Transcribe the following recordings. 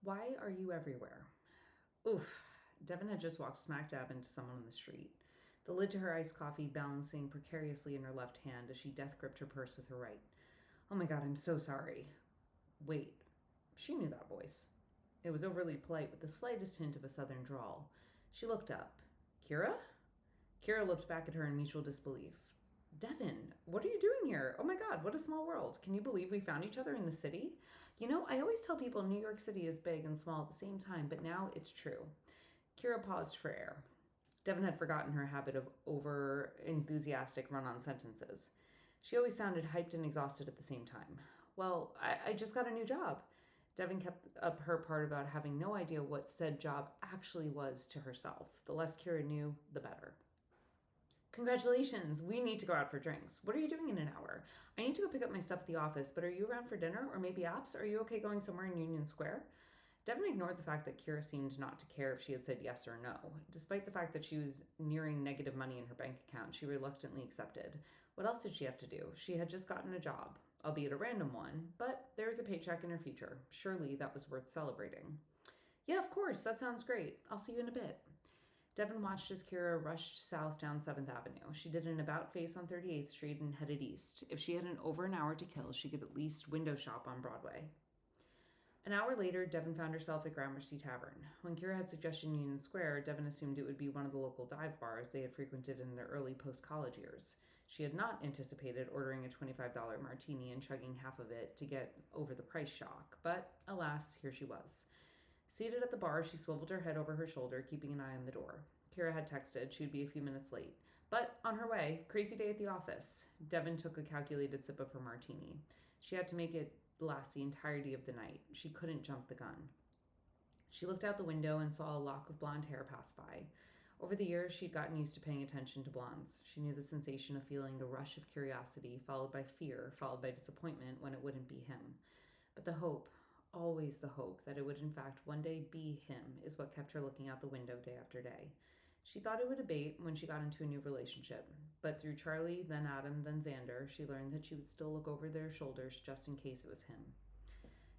Why are you everywhere? Oof. Devin had just walked smack dab into someone on the street. The lid to her iced coffee balancing precariously in her left hand as she death gripped her purse with her right. Oh my god, I'm so sorry. Wait. She knew that voice. It was overly polite with the slightest hint of a southern drawl. She looked up. Kira? Kira looked back at her in mutual disbelief. Devin, what are you doing here? Oh my god, what a small world. Can you believe we found each other in the city? You know, I always tell people New York City is big and small at the same time, but now it's true. Kira paused for air. Devin had forgotten her habit of over enthusiastic run on sentences. She always sounded hyped and exhausted at the same time. Well, I just got a new job. Devin kept up her part about having no idea what said job actually was to herself. The less Kira knew, the better. Congratulations, we need to go out for drinks. What are you doing in an hour? I need to go pick up my stuff at the office, but are you around for dinner or maybe apps? Are you okay going somewhere in Union Square? Devin ignored the fact that Kira seemed not to care if she had said yes or no. Despite the fact that she was nearing negative money in her bank account, she reluctantly accepted. What else did she have to do? She had just gotten a job, albeit a random one, but there was a paycheck in her future. Surely that was worth celebrating. Yeah, of course, that sounds great. I'll see you in a bit. Devin watched as Kira rushed south down 7th Avenue. She did an about face on 38th Street and headed east. If she had over an hour to kill, she could at least window shop on Broadway. An hour later, Devin found herself at Gramercy Tavern. When Kira had suggested Union Square, Devin assumed it would be one of the local dive bars they had frequented in their early post college years. She had not anticipated ordering a $25 martini and chugging half of it to get over the price shock, but alas, here she was. Seated at the bar, she swiveled her head over her shoulder, keeping an eye on the door. Kira had texted she'd be a few minutes late. But on her way, crazy day at the office. Devin took a calculated sip of her martini. She had to make it last the entirety of the night. She couldn't jump the gun. She looked out the window and saw a lock of blonde hair pass by. Over the years, she'd gotten used to paying attention to blondes. She knew the sensation of feeling the rush of curiosity, followed by fear, followed by disappointment when it wouldn't be him. But the hope, always the hope, that it would in fact one day be him is what kept her looking out the window day after day. She thought it would abate when she got into a new relationship, but through Charlie, then Adam, then Xander, she learned that she would still look over their shoulders just in case it was him.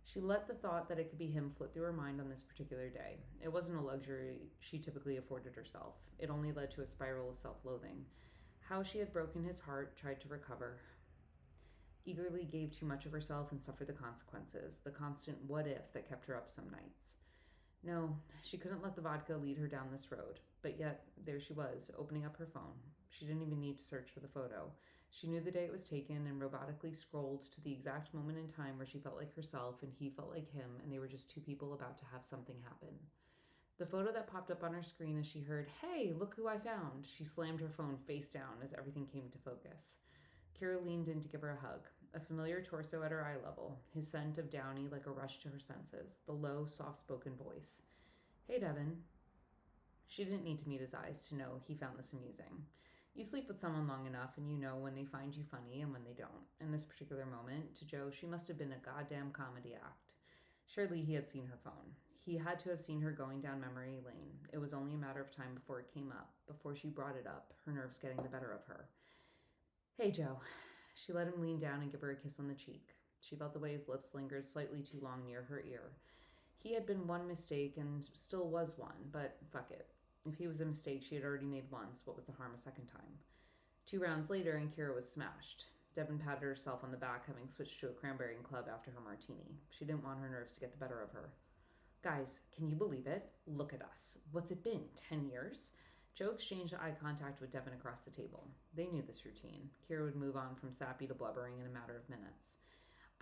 She let the thought that it could be him flit through her mind on this particular day. It wasn't a luxury she typically afforded herself. It only led to a spiral of self-loathing. How she had broken his heart, tried to recover, eagerly gave too much of herself and suffered the consequences, the constant what if that kept her up some nights. No, she couldn't let the vodka lead her down this road. But yet, there she was, opening up her phone. She didn't even need to search for the photo. She knew the day it was taken and robotically scrolled to the exact moment in time where she felt like herself and he felt like him, and they were just two people about to have something happen. The photo that popped up on her screen as she heard, "Hey, look who I found!" She slammed her phone face down as everything came into focus. Kira leaned in to give her a hug, a familiar torso at her eye level, his scent of downy like a rush to her senses, the low, soft-spoken voice. Hey, Devin. She didn't need to meet his eyes to know he found this amusing. You sleep with someone long enough and you know when they find you funny and when they don't. In this particular moment, to Joe, she must have been a goddamn comedy act. Surely he had seen her phone. He had to have seen her going down memory lane. It was only a matter of time before it came up, before she brought it up, her nerves getting the better of her. Hey, Joe. She let him lean down and give her a kiss on the cheek. She felt the way his lips lingered slightly too long near her ear. He had been one mistake and still was one, but fuck it. If he was a mistake she had already made once, what was the harm a second time? 2 rounds later, and Kira was smashed. Devin patted herself on the back, having switched to a cranberry and club after her martini. She didn't want her nerves to get the better of her. Guys, can you believe it? Look at us. What's it been, 10 years? Joe exchanged eye contact with Devin across the table. They knew this routine. Kira would move on from sappy to blubbering in a matter of minutes.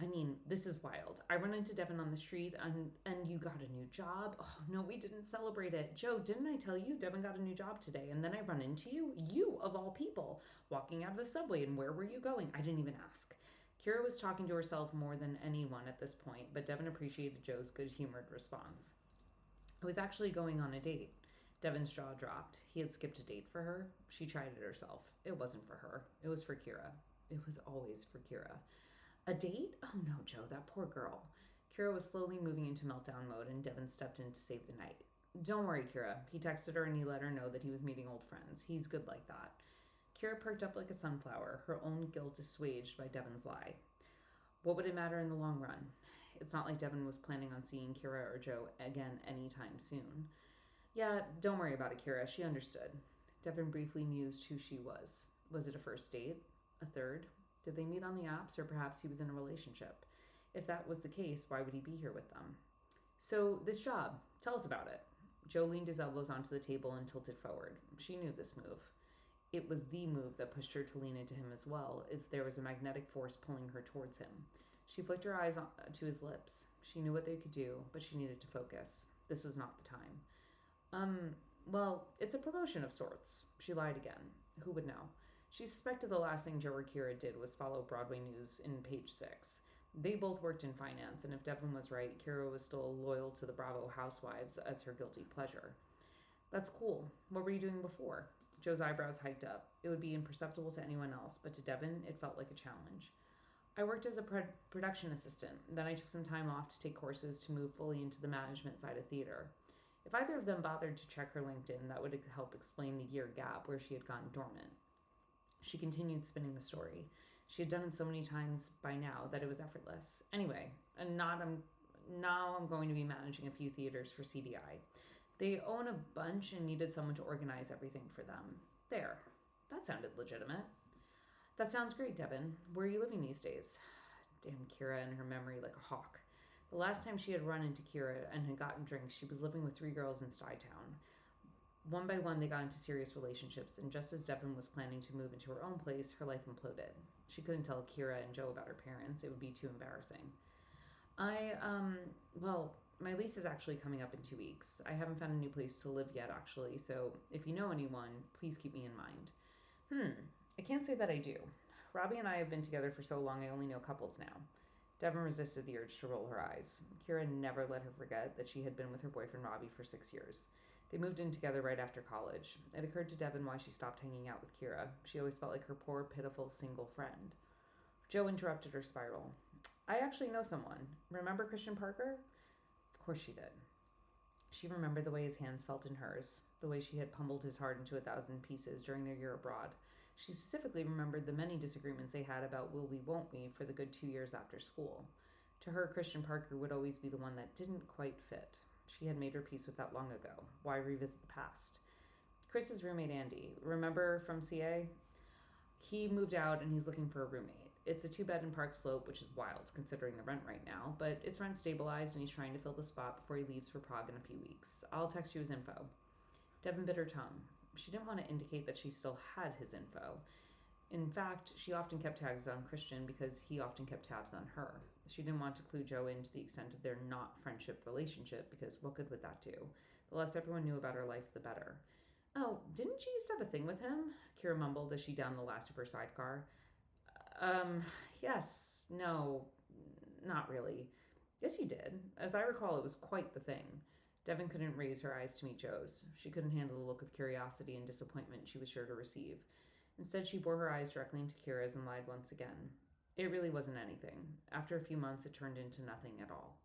I mean, this is wild. I run into Devin on the street and you got a new job. Oh, no, we didn't celebrate it. Joe, didn't I tell you Devin got a new job today? And then I run into you, of all people, walking out of the subway. And where were you going? I didn't even ask. Kira was talking to herself more than anyone at this point, but Devin appreciated Joe's good-humored response. I was actually going on a date. Devin's jaw dropped. He had skipped a date for her. She tried it herself. It wasn't for her. It was for Kira. It was always for Kira. A date? Oh no, Joe, that poor girl. Kira was slowly moving into meltdown mode, and Devin stepped in to save the night. Don't worry, Kira. He texted her and he let her know that he was meeting old friends. He's good like that. Kira perked up like a sunflower, her own guilt assuaged by Devin's lie. What would it matter in the long run? It's not like Devin was planning on seeing Kira or Joe again anytime soon. Yeah, don't worry about it, Kira. She understood. Devin briefly mused who she was. Was it a first date? A third? Did they meet on the apps, or perhaps he was in a relationship? If that was the case, why would he be here with them? So, this job, tell us about it. Joe leaned his elbows onto the table and tilted forward. She knew this move. It was the move that pushed her to lean into him as well, if there was a magnetic force pulling her towards him. She flicked her eyes to his lips. She knew what they could do, but she needed to focus. This was not the time. Well, it's a promotion of sorts. She lied again. Who would know? She suspected the last thing Joe or Kira did was follow Broadway News in page 6. They both worked in finance, and if Devin was right, Kira was still loyal to the Bravo housewives as her guilty pleasure. That's cool. What were you doing before? Joe's eyebrows hiked up. It would be imperceptible to anyone else, but to Devin, it felt like a challenge. I worked as a production assistant. Then I took some time off to take courses to move fully into the management side of theater. If either of them bothered to check her LinkedIn, that would help explain the year gap where she had gone dormant. She continued spinning the story. She had done it so many times by now that it was effortless. Anyway, now I'm going to be managing a few theaters for CDI. They own a bunch and needed someone to organize everything for them. There. That sounded legitimate. That sounds great, Devin. Where are you living these days? Damn Kira in her memory like a hawk. The last time she had run into Kira and had gotten drinks, she was living with 3 girls in Stuytown. One by one, they got into serious relationships, and just as Devin was planning to move into her own place, her life imploded. She couldn't tell Kira and Joe about her parents. It would be too embarrassing. My lease is actually coming up in 2 weeks. I haven't found a new place to live yet, actually, so if you know anyone, please keep me in mind. I can't say that I do. Robbie and I have been together for so long, I only know couples now. Devin resisted the urge to roll her eyes. Kira never let her forget that she had been with her boyfriend Robbie for 6 years. They moved in together right after college. It occurred to Devin why she stopped hanging out with Kira. She always felt like her poor, pitiful, single friend. Joe interrupted her spiral. I actually know someone. Remember Christian Parker? Of course she did. She remembered the way his hands felt in hers, the way she had pummeled his heart into 1,000 pieces during their year abroad. She specifically remembered the many disagreements they had about will we, won't we for the good 2 years after school. To her, Christian Parker would always be the one that didn't quite fit. She had made her peace with that long ago. Why revisit the past? Chris's roommate, Andy. Remember from CA? He moved out and he's looking for a roommate. It's a 2-bed in Park Slope, which is wild considering the rent right now, but it's rent stabilized and he's trying to fill the spot before he leaves for Prague in a few weeks. I'll text you his info. Devin bit her tongue. She didn't want to indicate that she still had his info. In fact, she often kept tabs on Christian because he often kept tabs on her. She didn't want to clue Joe in to the extent of their not friendship relationship because what good would that do? The less everyone knew about her life, the better. Oh, didn't you used to have a thing with him? Kira mumbled as she downed the last of her sidecar. Yes, no, not really. Yes, you did. As I recall, it was quite the thing. Devin couldn't raise her eyes to meet Joe's. She couldn't handle the look of curiosity and disappointment she was sure to receive. Instead, she bore her eyes directly into Kira's and lied once again. It really wasn't anything. After a few months, it turned into nothing at all.